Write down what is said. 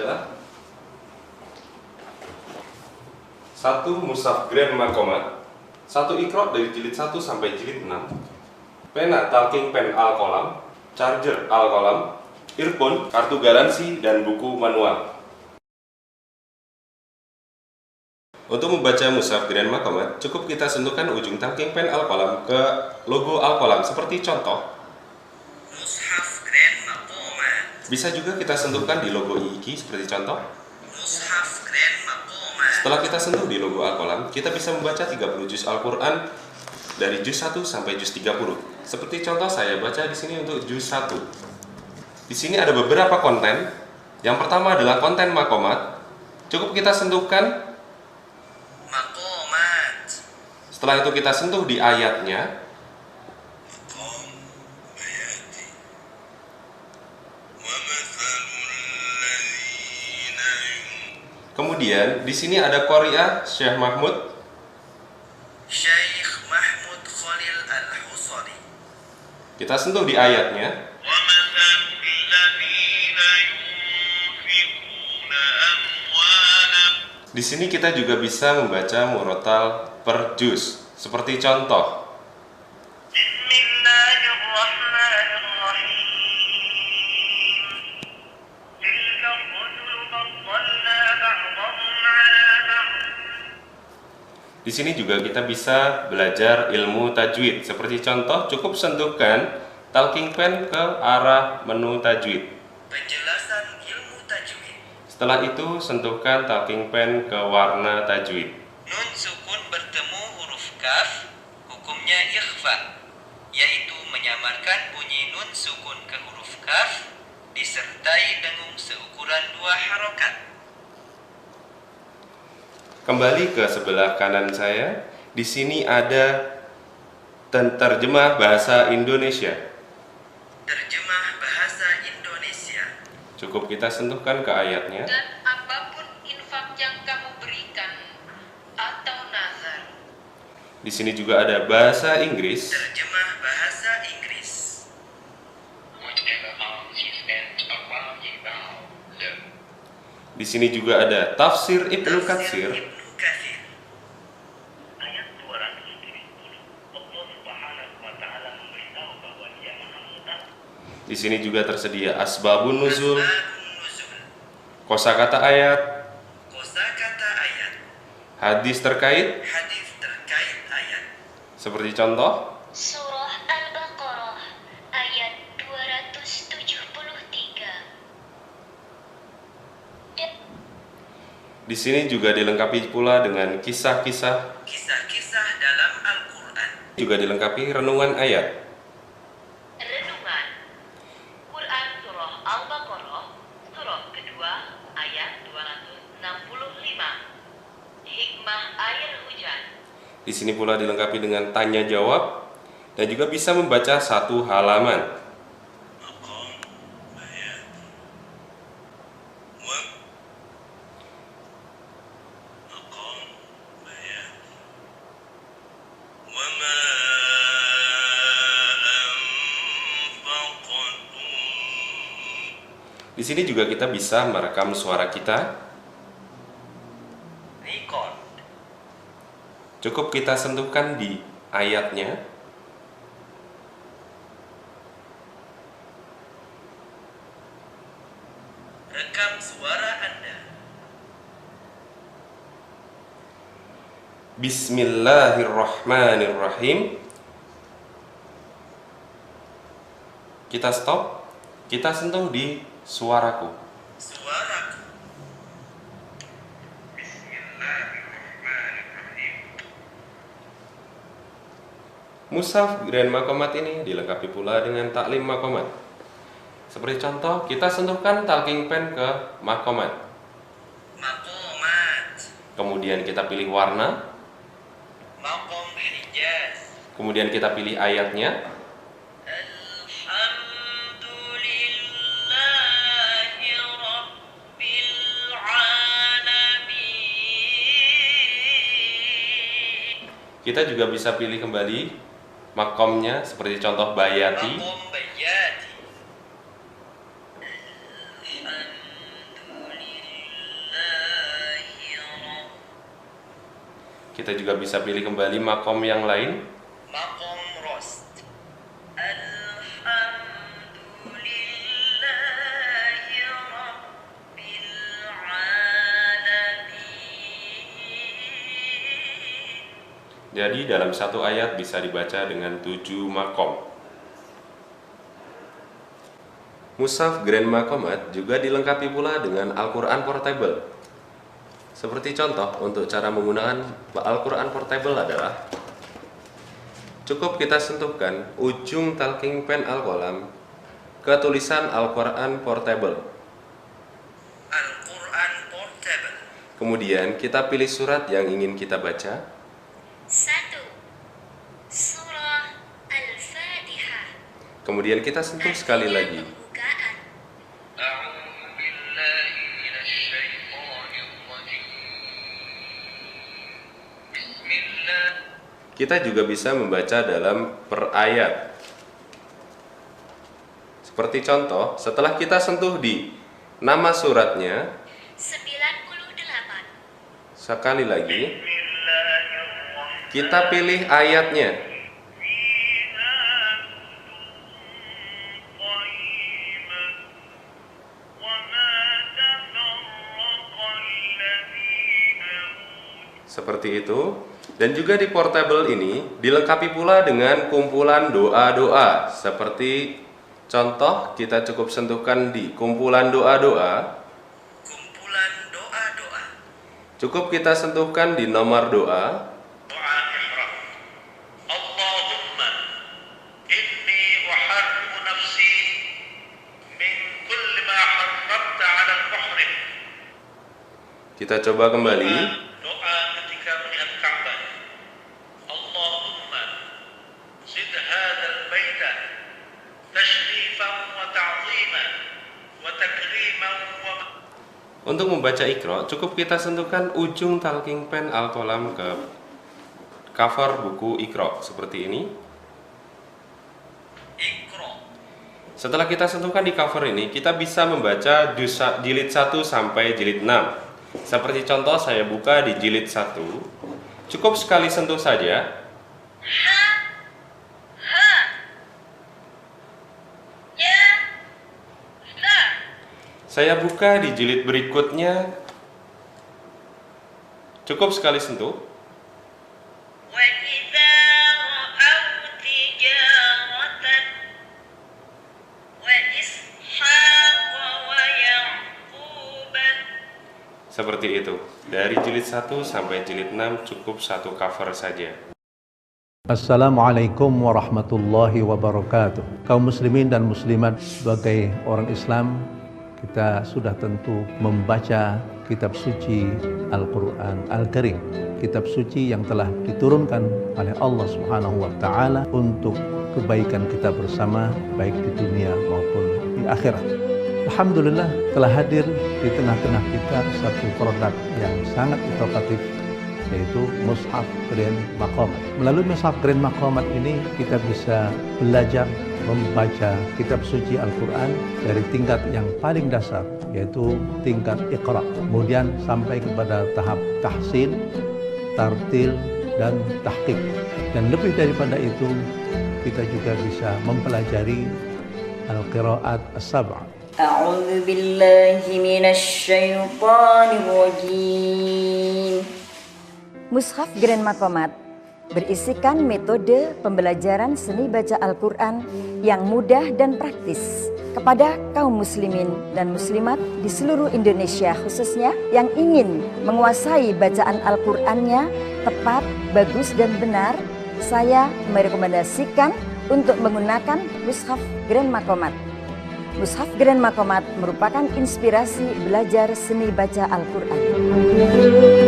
adalah satu mushaf Grand Makomat, satu Iqra dari jilid 1 sampai jilid 6, pena talking pen Al-Qalam, charger Al-Qalam, earphone, kartu garansi, dan buku manual. Untuk membaca mushaf Grand Makomat, cukup kita sentuhkan ujung talking pen Al-Qalam ke logo Al-Qalam seperti contoh. Mushaf Grand Makomat. Bisa juga kita sentuhkan di logo IIQ seperti contoh. Mushaf Grand Makomat. Setelah kita sentuh di logo Al-Qalam, kita bisa membaca 30 juz Al-Quran dari juz 1 sampai juz 30. Seperti contoh saya baca di sini untuk juz 1. Di sini ada beberapa konten. Yang pertama adalah konten Makomat. Cukup kita sentuhkan. Makomat. Setelah itu kita sentuh di ayatnya. Kemudian di sini ada Qari'ah Syekh Mahmud. Syekh Mahmud Khalil Al-Husari. Kita sentuh di ayatnya. Di sini kita juga bisa membaca murotal per juz. Seperti contoh. Di sini juga kita bisa belajar ilmu tajwid. Seperti contoh, cukup sentuhkan talking pen ke arah menu tajwid. Penjelasan ilmu tajwid. Setelah itu, sentuhkan talking pen ke warna tajwid. Nun sukun bertemu huruf kaf, hukumnya ikhfa, yaitu menyamarkan bunyi nun sukun ke huruf kaf disertai dengung seukuran 2 harokat. Kembali ke sebelah kanan saya, di sini ada terjemah bahasa Indonesia. Terjemah bahasa Indonesia. Cukup kita sentuhkan ke ayatnya. Dan apapun infak yang kamu berikan atau nazar. Di sini juga ada bahasa Inggris. Terjemah bahasa Inggris. Di sini juga ada tafsir Ibnu Katsir. Ibnu Katsir. Ayat 270. Allah Subhanahu wa taala memberitahu bahwa Dia Maha Mengetahui. Di sini juga tersedia asbabun nuzul, Asbabun nuzul. kosakata ayat, Kosakata ayat. hadis terkait. Hadis terkait ayat. Seperti contoh, Surah Al-Baqarah ayat 273. di sini juga dilengkapi pula dengan kisah-kisah, Kisah-kisah dalam Al-Quran. juga dilengkapi renungan ayat. Renungan Quran Surah Al-Baqarah, surah kedua ayat 265. Hikmah air hujan. Di sini pula dilengkapi dengan tanya jawab dan juga bisa membaca satu halaman. Di sini juga kita bisa merekam suara kita. Record. Cukup kita sentuhkan di ayatnya. Rekam suara Anda. Bismillahirrahmanirrahim. Kita stop. Kita sentuh di suaraku. Suaraku. Mushaf Grand Makomat ini dilengkapi pula dengan taklim Makomat. Seperti contoh, kita sentuhkan talking pen ke Makomat. Makomat. Kemudian kita pilih warna. Makom Hijaz. Kemudian kita pilih ayatnya. Alhamdulillahi Rabbil Alamin. Kita juga bisa pilih kembali makomnya seperti contoh Bayati. Makom Bayati. Kita juga bisa pilih kembali makom yang lain. Maqam Rost. Alhamdulillahi Rabbil Alamin. Jadi dalam satu ayat bisa dibaca dengan 7 makom. Mushaf Grand Makomat juga dilengkapi pula dengan Al-Quran Portable. Seperti contoh untuk cara menggunakan Al-Quran Portable adalah cukup kita sentuhkan ujung talking pen Al-Qalam ke tulisan Al-Quran Portable. Al-Quran Portable. Kemudian kita pilih surat yang ingin kita baca. 1. Surah Al-Fatihah. Kemudian kita sentuh sekali lagi. Pembukaan. أعوذ بالله من الشيطان الرجيم بسم الله Kita juga bisa membaca dalam per ayat. Seperti contoh, setelah kita sentuh di nama suratnya, 98. sekali lagi بسم الله الرحمن kita pilih ayatnya. فيها قيمة وما تفرق الذين أوتوا Seperti itu. Dan juga di portable ini dilengkapi pula dengan kumpulan doa-doa. Seperti contoh, kita cukup sentuhkan di kumpulan doa-doa. Kumpulan doa-doa. Cukup kita sentuhkan di nomor doa. دعاء إحرام اللهم إني أحرم نفسي من كل ما حرمت على المحرم. Kita coba kembali. Doa ketika melihat Ka'bah. Allahumma zid hadzal baita tashrifan wa ta'ziman wa takriman wa Untuk membaca Iqra, cukup kita sentuhkan ujung talking pen Al-Qalam ke cover buku Iqra seperti ini. Iqra. Setelah kita sentuhkan di cover ini, kita bisa membaca jilid 1 sampai jilid 6. Seperti contoh, saya buka di jilid 1. Cukup sekali sentuh saja. Ha. Ha. Ya. Fa. Saya buka di jilid berikutnya. Cukup sekali sentuh. وَإِذَا رَأَوْا تِجَارَةً وَإِسْحَاقَ وَيَعْقُوبَ. Seperti itu. Dari jilid 1 sampai jilid 6 cukup satu cover saja. Assalamualaikum warahmatullahi wabarakatuh. Kaum muslimin dan muslimat, sebagai orang Islam, kita sudah tentu membaca kitab suci Al-Quran Al-Karim, kitab suci yang telah diturunkan oleh Allah Subhanahu wa Ta'ala untuk kebaikan kita bersama, baik di dunia maupun di akhirat. Alhamdulillah telah hadir di tengah-tengah kita satu produk yang sangat inovatif, yaitu Mushaf Grand Makomat. Melalui Mushaf Grand Makomat ini kita bisa belajar membaca kitab suci Al-Quran dari tingkat yang paling dasar, yaitu tingkat Iqra, kemudian sampai kepada tahap tahsin, tartil, dan tahqiq. Dan lebih daripada itu, kita juga bisa mempelajari Al-Qiraat As-Sab'ah. أعوذ بالله من الشيطان الرجيم. Mushaf Grand Makomat berisikan metode pembelajaran seni baca Al-Quran yang mudah dan praktis kepada kaum muslimin dan muslimat di seluruh Indonesia, khususnya yang ingin menguasai bacaan Al-Qurannya tepat, bagus, dan benar. Saya merekomendasikan untuk menggunakan Mushaf Grand Makomat. Mushaf Grand Makomat merupakan inspirasi belajar seni baca Al-Quran.